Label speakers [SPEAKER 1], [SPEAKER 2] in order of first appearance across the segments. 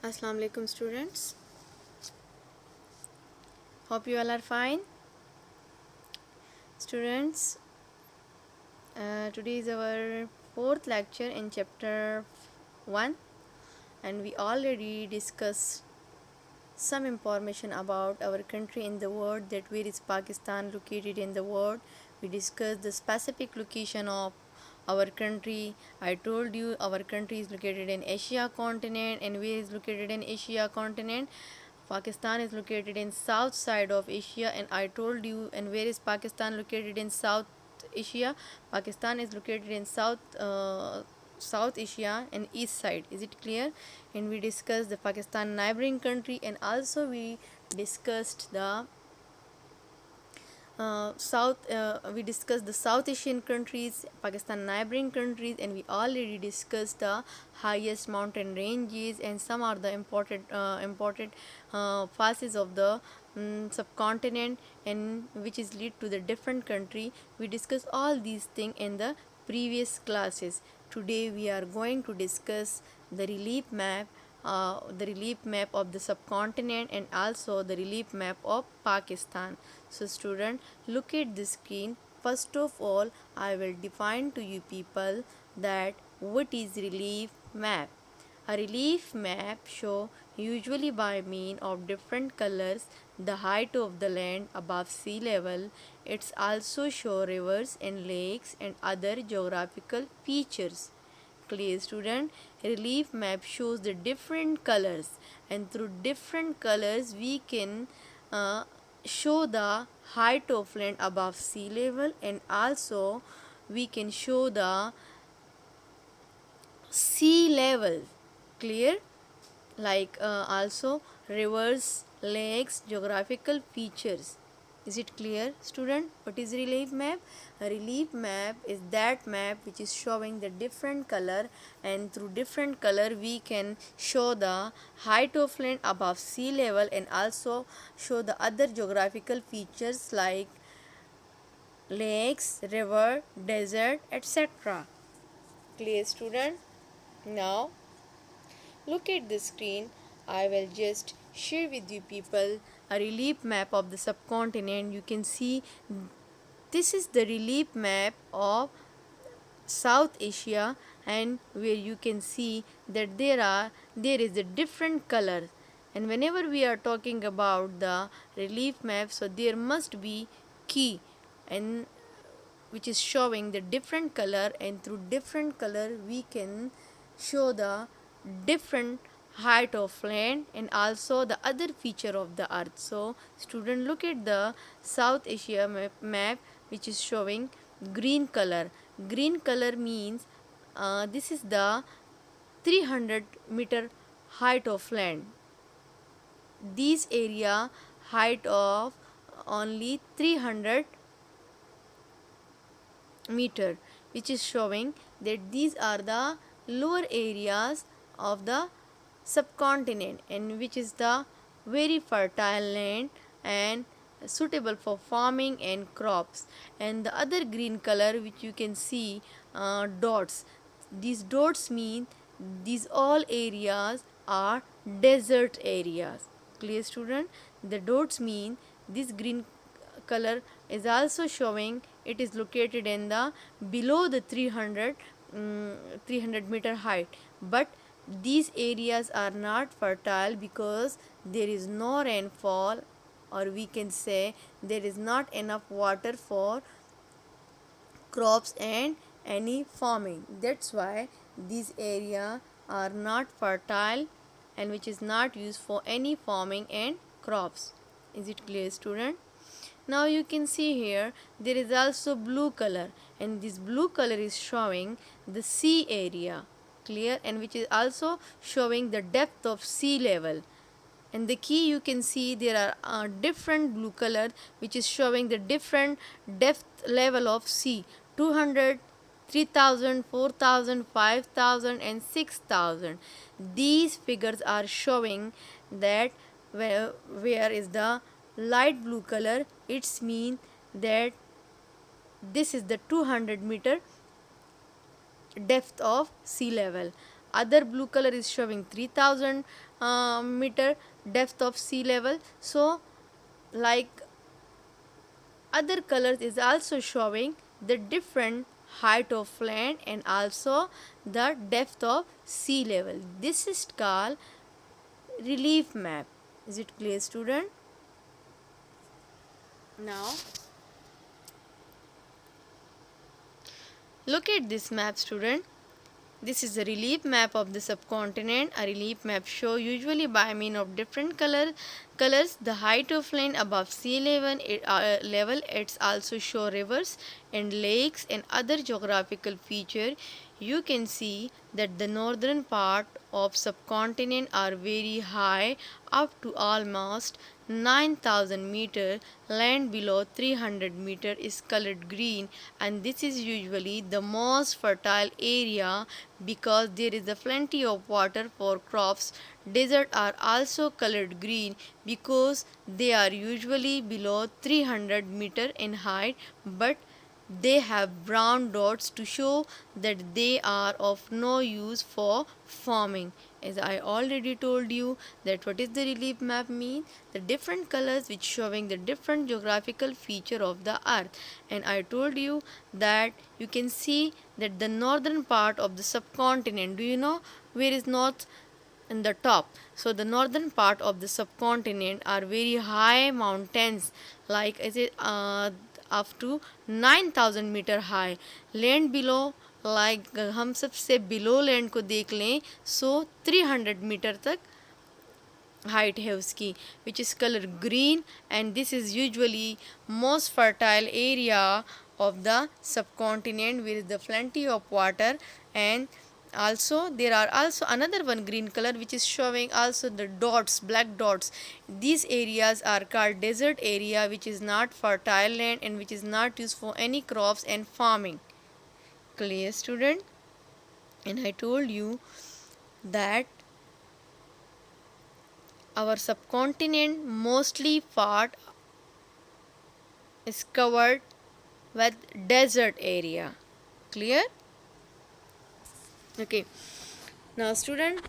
[SPEAKER 1] Assalamu alaikum students. Hope you all are fine. Students, today is our fourth lecture in chapter 1 and we already discussed some information about our country in the world, that where is Pakistan located in the world. We discussed the specific location of our country. I told you our country is located in Asia continent, and where is located in Asia continent. Pakistan is located in south side of Asia, and I told you, and where is Pakistan located in South Asia? Pakistan is located in South Asia and east side. Is it clear? And we discussed the Pakistan neighboring country, and also we discussed the we discussed the South Asian countries, Pakistan neighboring countries, and we already discussed the highest mountain ranges and some are the important phases of the subcontinent, and which is lead to the different country. We discussed all these things in the previous classes. Today we are going to discuss the relief map of the subcontinent and also the relief map of Pakistan. So student, look at the screen. First of all, I will define to you people that what is relief map. A relief map show usually by mean of different colors the height of the land above sea level. It's also show rivers and lakes and other geographical features. Clear student, relief map shows the different colors, and through different colors we can uh, show the height of land above sea level, and also we can show the sea level. Clear? Like also rivers, lakes, geographical features. Is it clear, student? What is relief map? A relief map is that map which is showing the different color, and through different color we can show the height of land above sea level and also show the other geographical features like lakes, river, desert, etc. Clear, student? Now look at the screen. I will just share with you people a relief map of the subcontinent. You can see this is the relief map of South Asia, and where you can see that there is a different color. And whenever we are talking about the relief map, so there must be key, and which is showing the different color, and through different color we can show the different height of land and also the other feature of the earth. So student, look at the South Asia map which is showing green color. Green color means this is the 300-meter height of land. These area height of only 300 meter, which is showing that these are the lower areas of the subcontinent, and which is the very fertile land and suitable for farming and crops. And the other green color which you can see, dots. These dots mean these all areas are desert areas. Clear, student? The dots mean this green color is also showing it is located in the below the 300 meter height, but these areas are not fertile because there is no rainfall, or we can say there is not enough water for crops and any farming. That's why these areas are not fertile and which is not used for any farming and crops. Is it clear, student? Now you can see here there is also blue color, and this blue color is showing the sea area. Clear? And which is also showing the depth of sea level. And the key, you can see there are different blue color which is showing the different depth level of sea: 200, 3000, 4000, 5000, and 6000. These figures are showing that where is the light blue color, it's mean that this is the 200 meter depth of sea level. Other blue color is showing 3000 meter depth of sea level. So like other colors is also showing the different height of land and also the depth of sea level. This is called relief map. Is it clear, student? Now look at this map, student. This is a relief map of the subcontinent. A relief map show usually by mean of different colors the height of land above sea level. It's also show rivers and lakes and other geographical feature. You can see that the northern part of subcontinent are very high, up to almost 9,000 meter. Land below 300 meter is colored green, and this is usually the most fertile area because there is a plenty of water for crops. Desert are also colored green because they are usually below 300 meter in height, but they have brown dots to show that they are of no use for farming. As I already told you that what is the relief map mean? The different colors which showing the different geographical feature of the earth. And I told you that you can see that the northern part of the subcontinent. Do you know where is north? In the top. So the northern part of the subcontinent are very high mountains, like is it up to 9,000 metre high. Land below like हम सबसे below land को देख लें सो 300 metre तक height है उसकी, which is colour green, and this is usually most fertile area of the subcontinent with the plenty of water. And also there are also another one green color which is showing also the dots, black dots. These areas are called desert area, which is not fertile land and which is not used for any crops and farming. Clear, student? And I told you that our subcontinent mostly part is covered with desert area. Clear? Okay. Now student,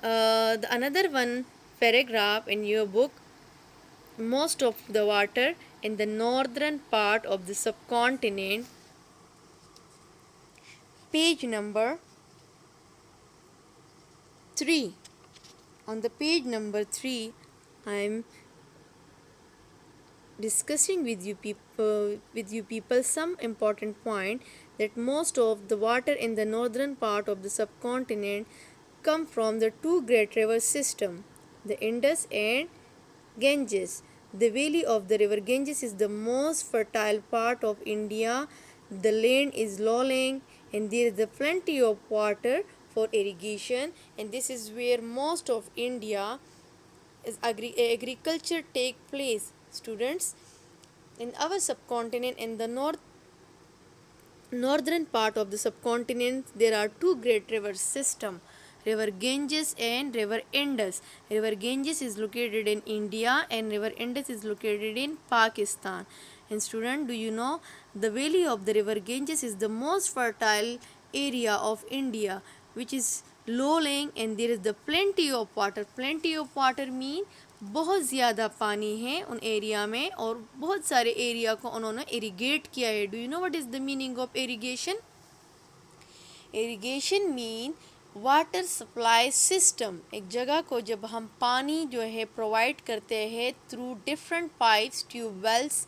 [SPEAKER 1] the another one paragraph in your book, most of the water in the northern part of the subcontinent, page number 3. On the page number 3, I am discussing with you people some important point, that most of the water in the northern part of the subcontinent come from the two great river system, the Indus and Ganges. The valley of the river Ganges is the most fertile part of India. The land is low-lying and there is plenty of water for irrigation, and this is where most of India is agriculture take place. Students, in our subcontinent, in the northern part of the subcontinent, there are two great river system, river Ganges and river Indus. River Ganges is located in India and river Indus is located in Pakistan. And student, do you know the valley of the river Ganges is the most fertile area of India, which is low lying and there is the plenty of water. Plenty of water mean बहुत ज़्यादा पानी है उन area में और बहुत सारे area को उन्होंने इरिगेट किया है. Do you know what is the meaning of irrigation? Irrigation mean water supply system. एक जगह को जब हम पानी जो है प्रोवाइड करते हैं through different pipes, tube wells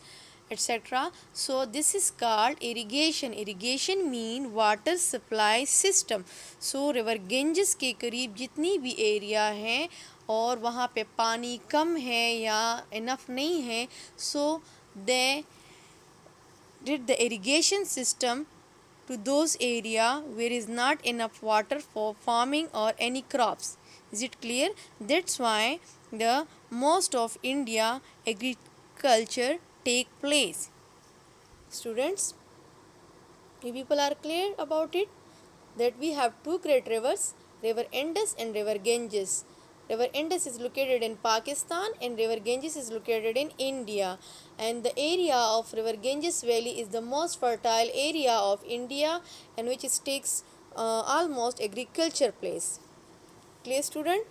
[SPEAKER 1] etc. So this is called irrigation. Irrigation mean water supply system. So river Ganges के करीब जितनी भी एरिया हैं और वहाँ पे पानी कम है या इनफ नहीं है, so they did the irrigation system to those area where is not enough water for farming or any crops. Is it clear? That's why the most of India agriculture take place. Students, you people are clear about it, that we have two great rivers, river Indus and river Ganges. River Indus is located in Pakistan and river Ganges is located in India, and the area of river Ganges valley is the most fertile area of India, and which takes almost agriculture place. Clear, student?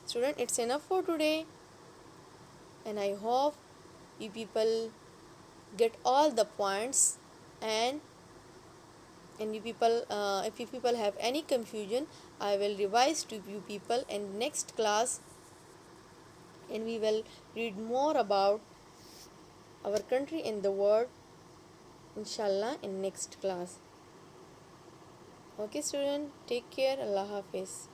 [SPEAKER 1] Student, it's enough for today, and I hope you people get all the points. and and you people, if you people have any confusion, I will revise to you people in next class, and we will read more about our country and the world, inshallah, in next class. Okay, student, take care. Allah Hafiz.